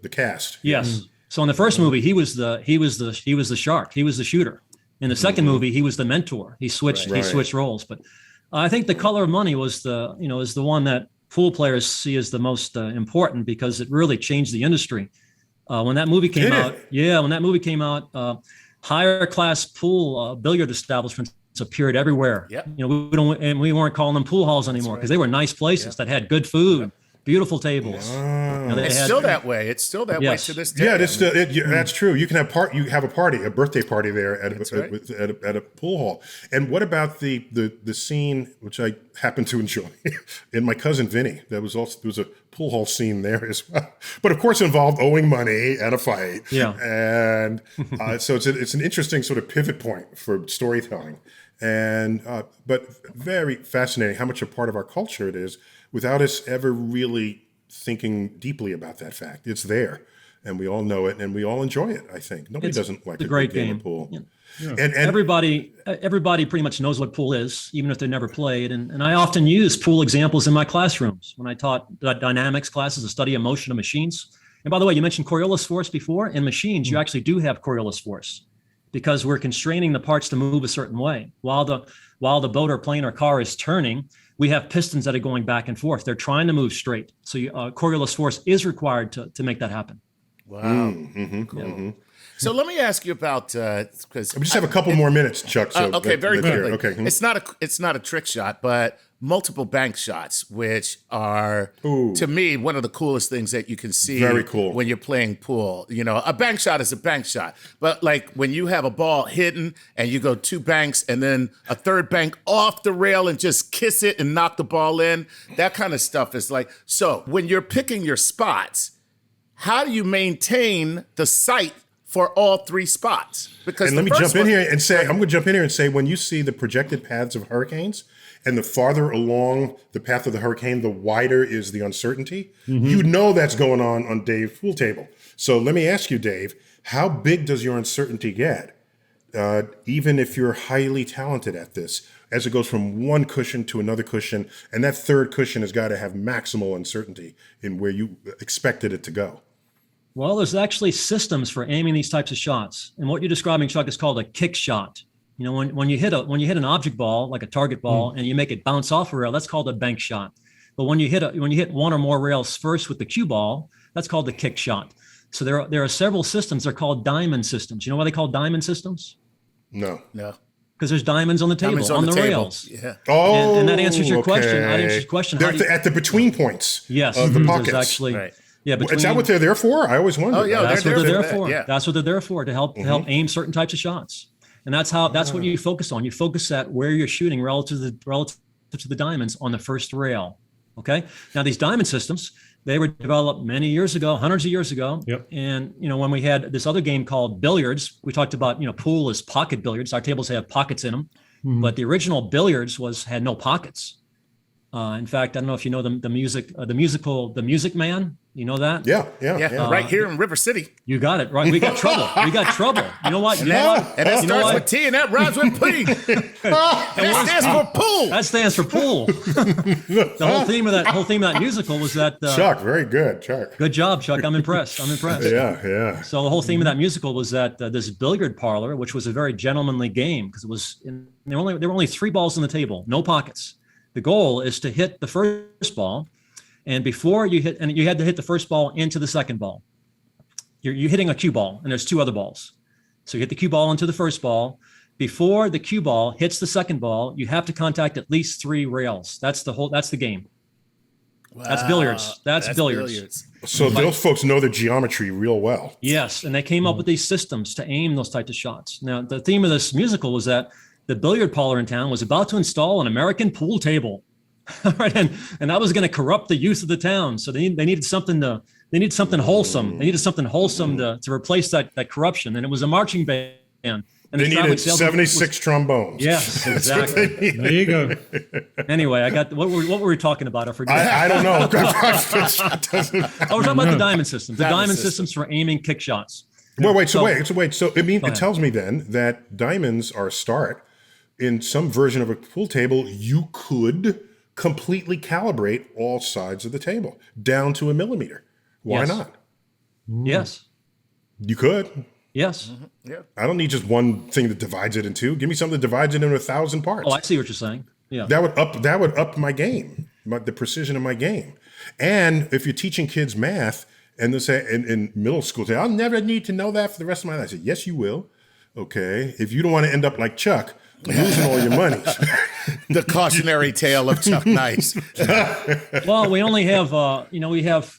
cast. Yes. So in the first movie, he was the shark. He was the shooter. In the second movie, he was the mentor. He switched roles. But I think The Color of Money was is the one that pool players see as the most important because it really changed the industry. When that movie came out, higher class pool billiard establishments appeared everywhere. Yep. We weren't calling them pool halls anymore because they were nice places that had good food, beautiful tables. It's still that way. It's still that way to this day. Yeah, that's true. You can have a birthday party there at a pool hall. And what about the scene which I happen to enjoy in My Cousin Vinny? There was a pool hall scene there as well, but of course involved owing money and a fight. Yeah, and so it's an interesting sort of pivot point for storytelling, and but very fascinating how much a part of our culture it is without us ever really thinking deeply about that fact. It's there, and we all know it, and we all enjoy it. I think nobody doesn't like a great game of pool. Yeah. Yeah. And everybody pretty much knows what pool is, even if they never played. And I often use pool examples in my classrooms when I taught dynamics classes, the study of motion of machines. And by the way, you mentioned Coriolis force before. In machines, you actually do have Coriolis force because we're constraining the parts to move a certain way. While the boat or plane or car is turning, we have pistons that are going back and forth. They're trying to move straight. So Coriolis force is required to make that happen. Wow. Cool. So let me ask you about because we just have a couple more minutes, Chuck. So very quickly. Okay. It's not a trick shot, but multiple bank shots, which are to me one of the coolest things that you can see. Very cool. When you're playing pool. A bank shot is a bank shot, but like when you have a ball hidden and you go 2 banks and then a third bank off the rail and just kiss it and knock the ball in, that kind of stuff is like. So when you're picking your spots, how do you maintain the sight for all 3 spots? Because I'm going to jump in here and say, when you see the projected paths of hurricanes, and the farther along the path of the hurricane, the wider is the uncertainty. You know that's going on Dave's pool table. So let me ask you, Dave, how big does your uncertainty get, even if you're highly talented at this, as it goes from one cushion to another cushion, and that third cushion has got to have maximal uncertainty in where you expected it to go? Well, there's actually systems for aiming these types of shots. And what you're describing, Chuck, is called a kick shot. When you hit an object ball, like a target ball, and you make it bounce off a rail, that's called a bank shot. But when you hit one or more rails first with the cue ball, that's called the kick shot. So there are several systems. They're called diamond systems. You know why they call diamond systems? No. Because there's diamonds on the table, on the rails. Yeah. Oh, and that answers your question. That answers your question. They're at the between points of the pockets. Actually, right. Yeah, is that what they're there for? I always wondered. Oh, yeah, that's what they're there for. Yeah. That's what they're there for, to help aim certain types of shots. And that's what you focus on. You focus at where you're shooting relative to the diamonds on the first rail. Okay. Now these diamond systems, they were developed many years ago, hundreds of years ago. Yep. And when we had this other game called Billiards, we talked about pool is pocket billiards. Our tables have pockets in them, but the original Billiards had no pockets. In fact, I don't know if you know the musical The Music Man. You know that? Yeah. Right here in River City. You got it right. We got trouble. You know what? And that starts with T and that rhymes with P. That stands for pool. That stands for pool. The whole theme of that musical was that. Chuck, very good, Chuck. Good job, Chuck. I'm impressed. Yeah. So the whole theme of that musical was that this billiard parlor, which was a very gentlemanly game, because there were only 3 balls on the table, no pockets. The goal is to hit the first ball. And before you hit, and you had to hit the first ball into the second ball. You're hitting a cue ball, and there's 2 other balls. So you hit the cue ball into the first ball. Before the cue ball hits the second ball, you have to contact at least 3 rails. That's the game. Wow. That's billiards. That's billiards. So those folks know their geometry real well. Yes, and they came up with these systems to aim those types of shots. Now, the theme of this musical was that the billiard parlor in town was about to install an American pool table. Right, and that was going to corrupt the youth of the town. So they needed something wholesome. They needed something wholesome to replace that corruption. And it was a marching band. And they needed 76 trombones. Yes, exactly. There you go. Anyway, I got what were we talking about? I forget. I don't know. We're talking about the diamond systems. The diamond systems for aiming kick shots. Wait. So it tells me then that diamonds are a start. In some version of a pool table, you could completely calibrate all sides of the table down to a millimeter. Why not? Yes. You could. Yes. Yeah. I don't need just one thing that divides it in two. Give me something that divides it into 1,000 parts. Oh, I see what you're saying. Yeah. That would up my game, the precision of my game. And if you're teaching kids math and they say in middle school, say, I'll never need to know that for the rest of my life. I say, yes, you will. Okay. If you don't want to end up like Chuck, losing all your money. The cautionary tale of Chuck Nice. Well, we only have,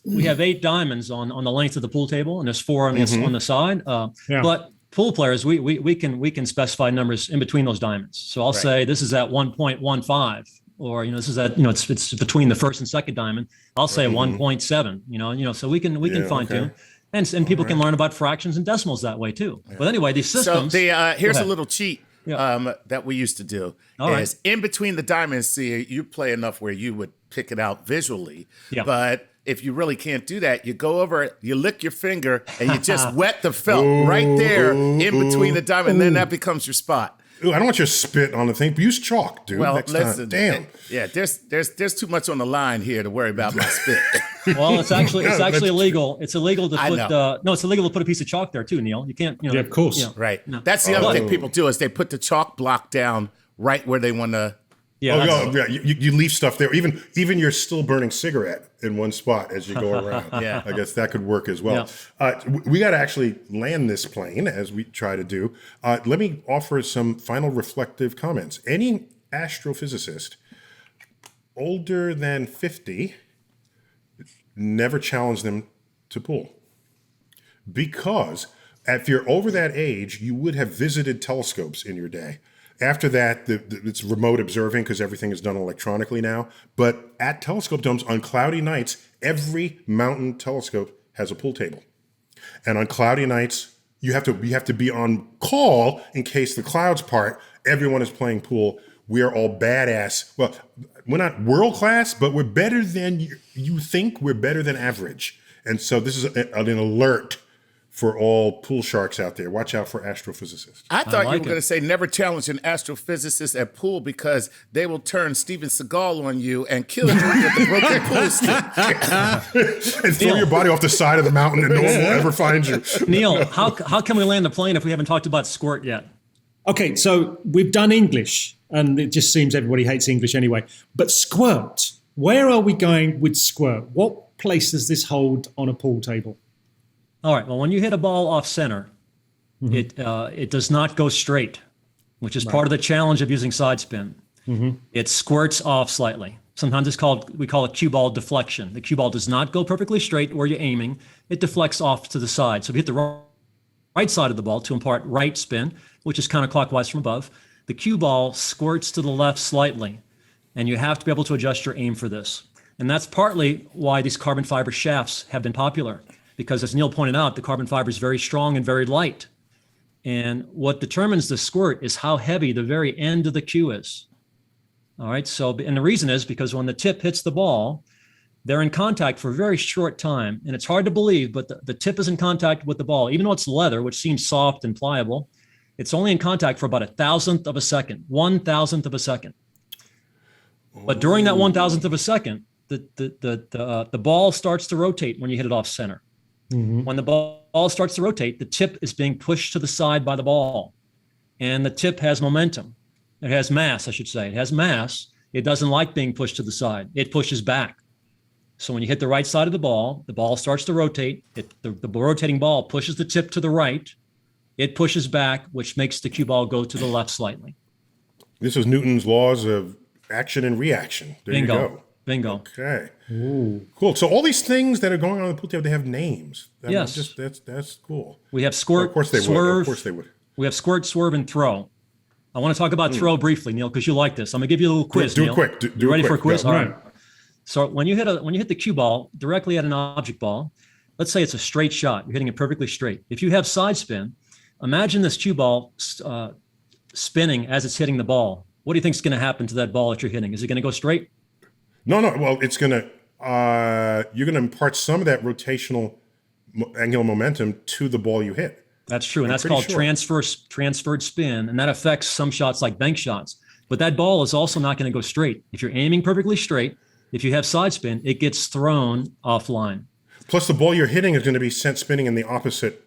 we have 8 diamonds on the length of the pool table, and there's 4 on the side. But pool players, we can specify numbers in between those diamonds. So I'll say this is at 1.15, or this is at it's between the first and second diamond. I'll say 1.7. So we can fine tune. And people can learn about fractions and decimals that way too. But anyway, these systems. So here's a little cheat. That we used to do is in between the diamonds. See, you play enough where you would pick it out visually, but if you really can't do that, you go over it, you lick your finger, and you just wet the felt right there in between the diamond, and then that becomes your spot. Ooh, I don't want your spit on the thing. Use chalk, dude. Well, next listen, time. Damn. Yeah, there's too much on the line here to worry about my spit. Well, it's actually illegal. It's illegal to put it's illegal to put a piece of chalk there too, Neil. You can't. Yeah, of course. Right. No. That's the other thing people do is they put the chalk block down right where they want to. Yeah. You leave stuff there. Even you're still burning cigarette in one spot as you go around. I guess that could work as well. We got to actually land this plane as we try to do. Let me offer some final reflective comments. Any astrophysicist older than 50, never challenge them to pool. Because if you're over that age, you would have visited telescopes in your day. After that, it's remote observing because everything is done electronically now. But at telescope domes on cloudy nights, every mountain telescope has a pool table. And on cloudy nights, you have to be on call in case the clouds part. Everyone is playing pool. We are all badass. Well, we're not world class, but we're better than you think. We're better than average. And so this is an alert for all pool sharks out there. Watch out for astrophysicists. I thought you were going to say never challenge an astrophysicist at pool because they will turn Steven Seagal on you and kill you with the broken pool stick. And throw your body off the side of the mountain and no one will ever find you. Neil, how can we land the plane if we haven't talked about Squirt yet? Okay, so we've done English, and it just seems everybody hates English anyway. But Squirt, where are we going with Squirt? What place does this hold on a pool table? All right. Well, when you hit a ball off center, it does not go straight, which is part of the challenge of using side spin. It squirts off slightly. Sometimes we call it cue ball deflection. The cue ball does not go perfectly straight where you're aiming. It deflects off to the side. So if you hit the right side of the ball to impart right spin, which is counterclockwise from above, the cue ball squirts to the left slightly. And you have to be able to adjust your aim for this. And that's partly why these carbon fiber shafts have been popular. Because as Neil pointed out, the carbon fiber is very strong and very light. And what determines the squirt is how heavy the very end of the cue is. All right. So, and the reason is because when the tip hits the ball, they're in contact for a very short time. And it's hard to believe, but the tip is in contact with the ball. Even though it's leather, which seems soft and pliable, it's only in contact for about 1,000th of a second, 1,000th of a second. But during that 1,000th of a second, the ball starts to rotate when you hit it off center. When the ball starts to rotate, the tip is being pushed to the side by the ball. And the tip has momentum. It has mass, I should say. It has mass. It doesn't like being pushed to the side. It pushes back. So when you hit the right side of the ball starts to rotate. The rotating ball pushes the tip to the right. It pushes back, which makes the cue ball go to the left slightly. This was Newton's laws of action and reaction. There you go. Bingo. Okay. Ooh. Cool. So all these things that are going on in the pool table, they have names. Yes. That's cool. We have Squirt, of course they Swerve. would. Of course they would. We have Squirt, Swerve, and Throw. I want to talk about Throw briefly, Neil, because you like this. I'm going to give you a little quiz, Do Neil. it quick. Do you ready quick. for a quiz? Go. All right. So when you hit the cue ball directly at an object ball, let's say it's a straight shot. You're hitting it perfectly straight. If you have side spin, imagine this cue ball spinning as it's hitting the ball. What do you think is going to happen to that ball that you're hitting? Is it going to go straight? No. Well, it's going to, you're going to impart some of that rotational angular momentum to the ball you hit. That's true, and that's called transferred spin, and that affects some shots like bank shots. But that ball is also not going to go straight. If you're aiming perfectly straight, if you have side spin, it gets thrown offline. Plus, the ball you're hitting is going to be sent spinning in the opposite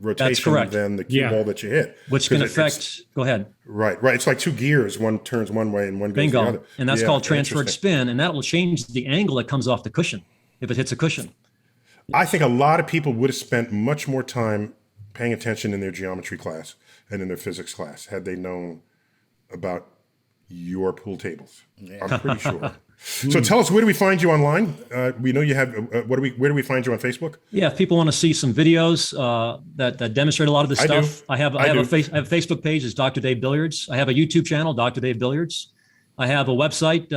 rotation than the cue ball that you hit. Which can affect, go ahead. Right. It's like two gears. One turns one way and one goes the other. And that's called transferred spin, and that will change the angle that comes off the cushion if it hits a cushion. I think a lot of people would have spent much more time paying attention in their geometry class and in their physics class had they known about your pool tables. Yeah. I'm pretty sure. So tell us, where do we find you online? We know you have. Where do we find you on Facebook? Yeah, if people want to see some videos that demonstrate a lot of this stuff, I have a Facebook page. It's Dr. Dave Billiards. I have a YouTube channel, Dr. Dave Billiards. I have a website,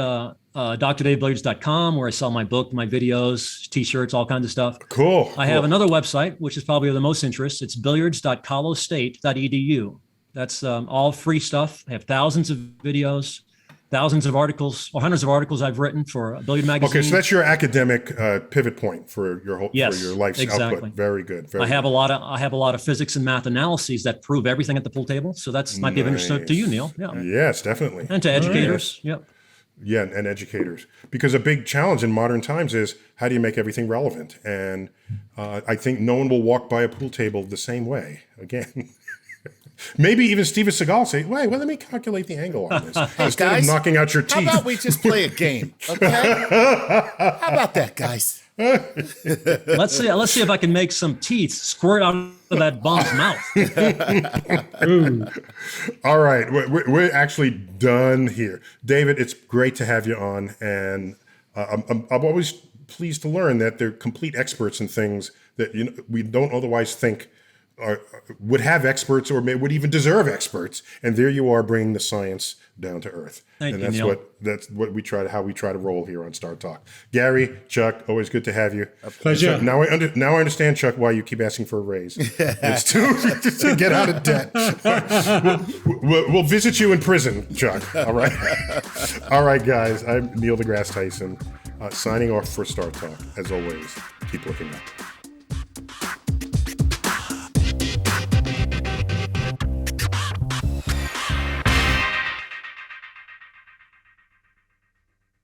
drdavebilliards.com, where I sell my book, my videos, T-shirts, all kinds of stuff. Cool. I have another website, which is probably of the most interest. It's billiards.colostate.edu. That's all free stuff. I have thousands of videos, thousands of articles, or hundreds of articles I've written for a billiard magazine. Okay, so that's your academic pivot point for your whole for your life's output. Very good. I have a lot of physics and math analyses that prove everything at the pool table. So that's might be of interest to you, Neil. Yeah. Yes, definitely. And to educators. Yes. Yep. Yeah, and educators. Because a big challenge in modern times is how do you make everything relevant? And I think no one will walk by a pool table the same way again. Maybe even Steven Seagal say, wait, well, let me calculate the angle on this. Instead of knocking out your teeth. How about we just play a game, okay? How about that, guys? Let's see if I can make some teeth squirt out of that bum's mouth. All right, we're actually done here. David, it's great to have you on, and I'm always pleased to learn that they're complete experts in things that we don't otherwise think would have experts or would even deserve experts, and there you are bringing the science down to earth. Thank and you, that's what we try to roll here on StarTalk. Gary, Chuck, always good to have you. A pleasure. Chuck, now I understand, Chuck, why you keep asking for a raise. It's to get out of debt. We'll visit you in prison, Chuck. All right, all right, guys. I'm Neil deGrasse Tyson, signing off for StarTalk. As always, keep looking up.